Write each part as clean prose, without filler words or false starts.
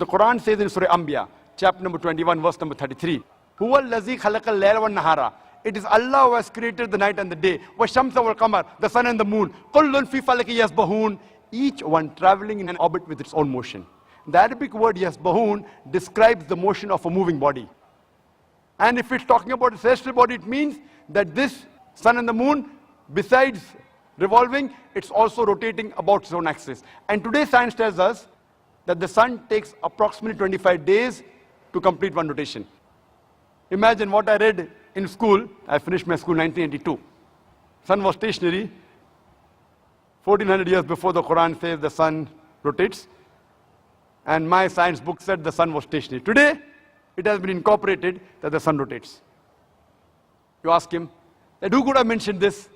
The Quran says in Surah Anbiya, chapter number 21, verse number 33, Huwa allazi khalaqal layla wan nahara. It is Allah who has created the night and the day. Wa shamsa wal qamar, the sun and the moon. Kullun fi falaki yasbahun. Each one traveling in an orbit with its own motion. The Arabic word yasbahun describes the motion of a moving body. And if it's talking about a celestial body, it means that this sun and the moon, besides revolving, it's also rotating about its own axis. And today science tells us that the sun takes approximately 25 days to complete one rotation. Imagine what I read in school. I finished my school in 1982. Sun was stationary. 1400 years before the Quran says the sun rotates. And my science book said the sun was stationary. Today, it has been incorporated that the sun rotates. You ask him, that who could have mentioned this?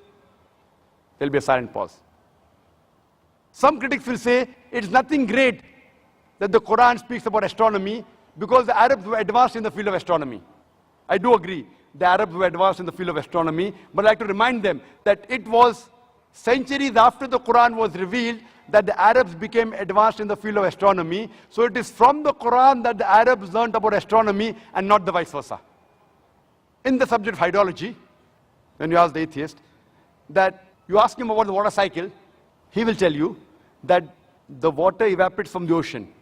There'll be a silent pause. Some critics will say it's nothing great that the Quran speaks about astronomy because the Arabs were advanced in the field of astronomy. I do agree, the Arabs were advanced in the field of astronomy, but I'd like to remind them that it was centuries after the Quran was revealed that the Arabs became advanced in the field of astronomy. So it is from the Quran that the Arabs learned about astronomy and not the vice versa. In the subject of hydrology, when you ask the atheist, that you ask him about the water cycle, he will tell you that the water evaporates from the ocean.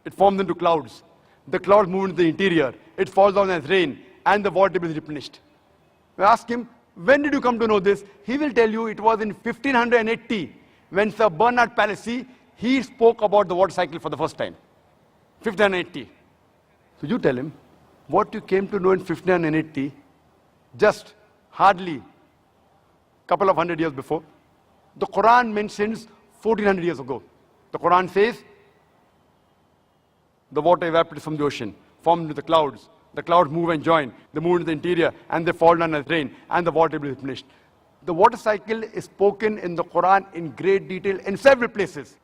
It forms into clouds. The clouds move into the interior. It falls down as rain, and the water is replenished. You ask him, when did you come to know this? He will tell you it was in 1580, when Sir Bernard Palissy, he spoke about the water cycle for the first time. 1580. So you tell him, what you came to know in 1580, just hardly a couple of hundred years before. The Quran mentions 1400 years ago. The Quran says, the water evaporates from the ocean, formed into the clouds. The clouds move and join. They move into the interior, and they fall down as rain, and the water is replenished. The water cycle is spoken in the Quran in great detail in several places.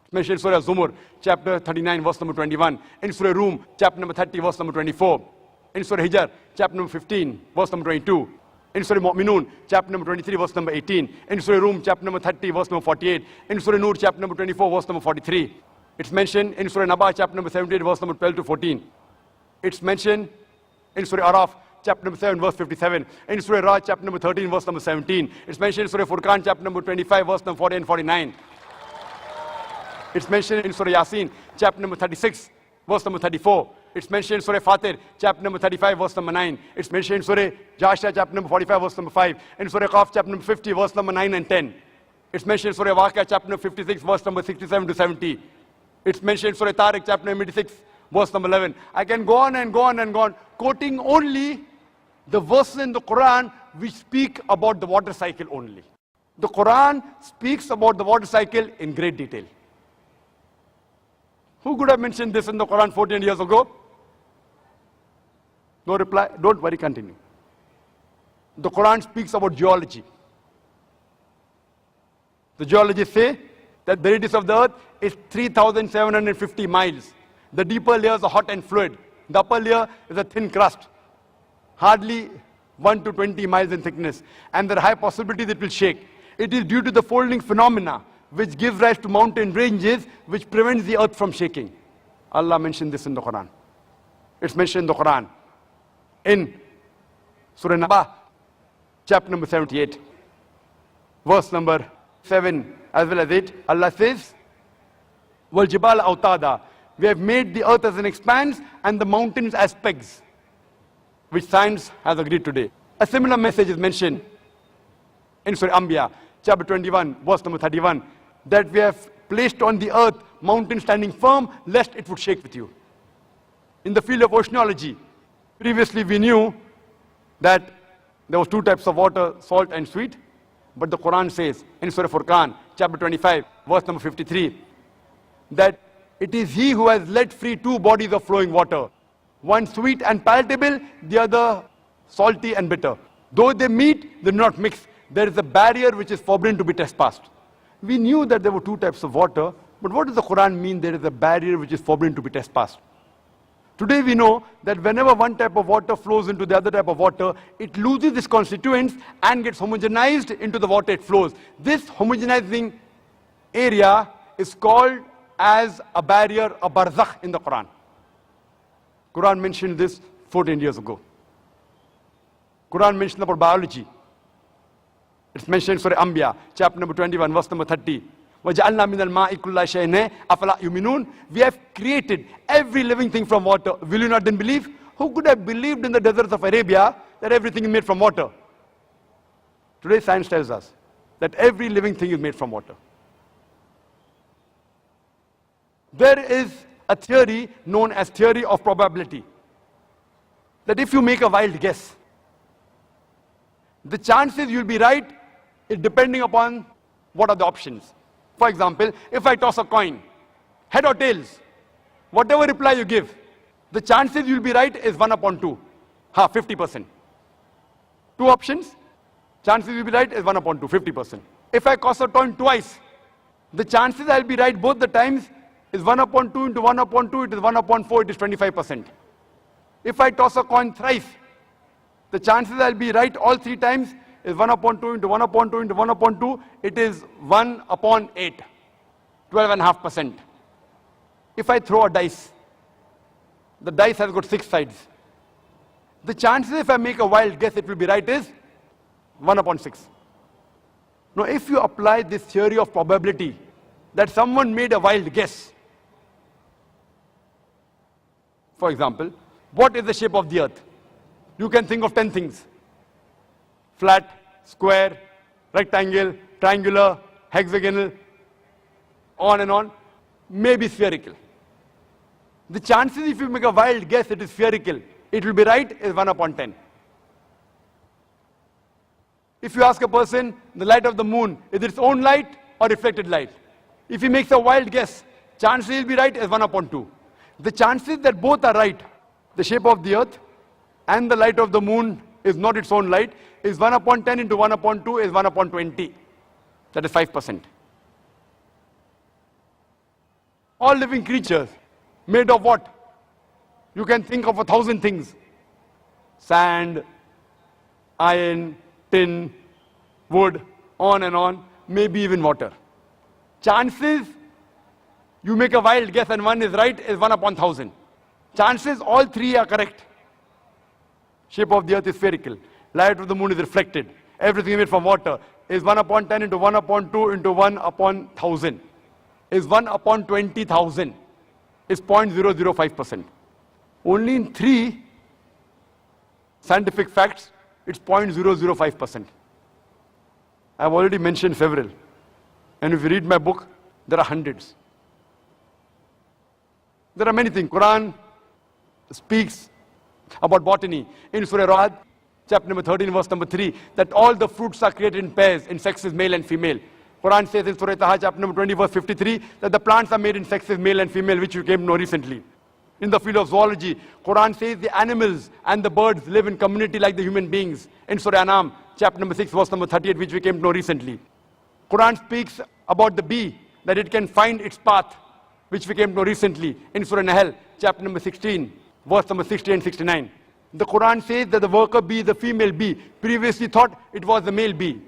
It's mentioned in Surah Zumur, chapter 39, verse number 21. In Surah Rum, chapter number 30, verse number 24. In Surah Hijr, chapter number 15, verse number 22. In Surah Mu'minun, chapter number 23, verse number 18. In Surah Rum, chapter number 30, verse number 48. In Surah Nur, chapter number 24, verse number 43. It's mentioned in Surah Naba, chapter number 78, verse number 12 to 14. It's mentioned in Surah Araf, chapter number 7, verse 57. In Surah Ra, chapter number 13, verse number 17. It's mentioned in Surah Furqan, chapter number 25, verse number 40 and 49. It's mentioned in Surah Yasin, chapter number 36, verse number 34. It's mentioned in Surah Fatir, chapter number 35, verse number 9. It's mentioned in Surah Jasha, chapter number 45, verse number 5. In Surah Qaf, chapter number 50, verse number 9 and 10. It's mentioned in Surah Waqia, chapter number 56, verse number 67 to 70. It's mentioned in Surah Tariq, chapter number 86, verse number 11. I can go on and go on and go on, quoting only the verses in the Quran which speak about the water cycle only. The Quran speaks about the water cycle in great detail. Who could have mentioned this in the Quran 14 years ago? No reply. Don't worry, continue. The Quran speaks about geology. The geologists say that the radius of the earth is 3,750 miles. The deeper layers are hot and fluid. The upper layer is a thin crust, hardly 1 to 20 miles in thickness. And there are high possibilities it will shake. It is due to the folding phenomena which gives rise to mountain ranges which prevents the earth from shaking. Allah mentioned this in the Quran. It's mentioned in the Quran. In Surah Naba, chapter number 78, verse number 7 as well as 8, Allah says, Wal Jibal Autada. We have made the earth as an expanse and the mountains as pegs, which science has agreed today. A similar message is mentioned in Surah Anbiya, chapter 21, verse number 31, that we have placed on the earth mountains standing firm, lest it would shake with you. In the field of oceanology, previously we knew that there was two types of water, salt and sweet, but the Quran says in Surah Furqan, chapter 25, verse number 53, that it is He who has let free two bodies of flowing water, one sweet and palatable, the other salty and bitter. Though they meet, they do not mix. There is a barrier which is forbidden to be trespassed. We knew that there were two types of water, but what does the Quran mean there is a barrier which is forbidden to be trespassed? Today we know that whenever one type of water flows into the other type of water, it loses its constituents and gets homogenized into the water it flows. This homogenizing area is called as a barrier, a barzakh in the Quran. Quran mentioned this 14 years ago. Quran mentioned about biology. It's mentioned in Surah Anbiya, chapter number 21, verse number 30. وَجَعَلْنَا مِنَ الْمَاءِ كُلَّ شَيْءٍ أَفَلَا يُؤْمِنُونَ. We have created every living thing from water. Will you not then believe? Who could have believed in the deserts of Arabia that everything is made from water? Today science tells us that every living thing is made from water. There is a theory known as theory of probability. That if you make a wild guess, the chances you'll be right is depending upon what are the options. For example, if I toss a coin, head or tails, whatever reply you give, the chances you'll be right is 1 upon 2, 50%. Two options, chances you'll be right is 1 upon 2, 50%. If I toss a coin twice, the chances I'll be right both the times is 1 upon 2 into 1 upon 2, it is 1 upon 4, it is 25%. If I toss a coin thrice, the chances I'll be right all 3 times is 1 upon 2 into 1 upon 2 into 1 upon 2, it is 1 upon 8, 12.5%. If I throw a dice, the dice has got 6 sides. The chances if I make a wild guess it will be right is 1 upon 6. Now if you apply this theory of probability, that someone made a wild guess, for example, what is the shape of the earth? You can think of 10 things. Flat, square, rectangle, triangular, hexagonal, on and on, maybe spherical. The chances if you make a wild guess it is spherical, it will be right is 1 upon 10. If you ask a person, the light of the moon, is it its own light or reflected light? If he makes a wild guess, chances he'll be right is 1 upon 2. The chances that both are right, the shape of the earth and the light of the moon is not its own light, is 1 upon 10 into 1 upon 2 is 1 upon 20. That is 5%. All living creatures, made of what? You can think of 1,000 things. Sand, iron, tin, wood, on and on, maybe even water. Chances you make a wild guess and one is right is 1 upon 1,000. Chances all 3 are correct. Shape of the earth is spherical. Light of the moon is reflected. Everything made from water is 1 upon 10 into 1 upon 2 into 1 upon 1,000. Is 1 upon 20,000. Is 0.005%. Only in 3 scientific facts, it's 0.005%. I've already mentioned several. And if you read my book, there are hundreds. There are many things. Quran speaks about botany. In Surah Ra'd, chapter number 13, verse number 3, that all the fruits are created in pairs, in sexes male and female. Quran says in Surah Taha, chapter number 20, verse 53, that the plants are made in sexes male and female, which you came to know recently. In the field of zoology, Quran says the animals and the birds live in community like the human beings. In Surah An'am, chapter number 6, verse number 38, which we came to know recently. Quran speaks about the bee, that it can find its path, which we came to know recently. In Surah Nahl, chapter number 16, verse number 60 and 69. The Quran says that the worker bee, the female bee, previously thought it was the male bee.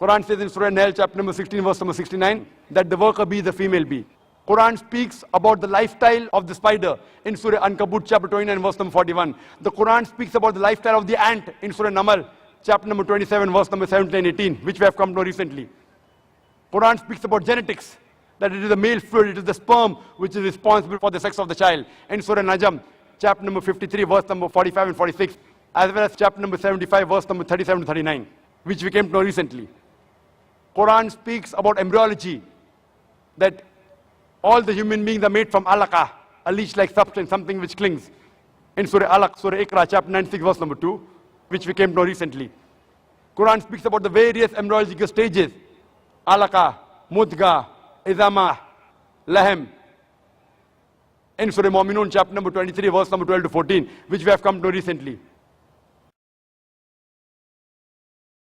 Quran says in Surah Nahl, chapter number 16, verse number 69, that the worker bee is the female bee. Quran speaks about the lifestyle of the spider in Surah Ankabut, chapter 29, verse number 41. The Quran speaks about the lifestyle of the ant in Surah Namal, chapter number 27, verse number 17 and 18, which we have come to know recently. Quran speaks about genetics, that it is the male fluid, it is the sperm which is responsible for the sex of the child. In Surah Najm, chapter number 53, verse number 45 and 46, as well as chapter number 75, verse number 37 to 39, which we came to know recently. Quran speaks about embryology, that all the human beings are made from alaqah, a leech-like substance, something which clings. In Surah Alaq, Surah Iqra, chapter 96, verse number 2, which we came to know recently. Quran speaks about the various embryological stages, alaqah, mudga, izama, lahem. In Surah Mu'minun, chapter number 23, verse number 12 to 14, which we have come to know recently.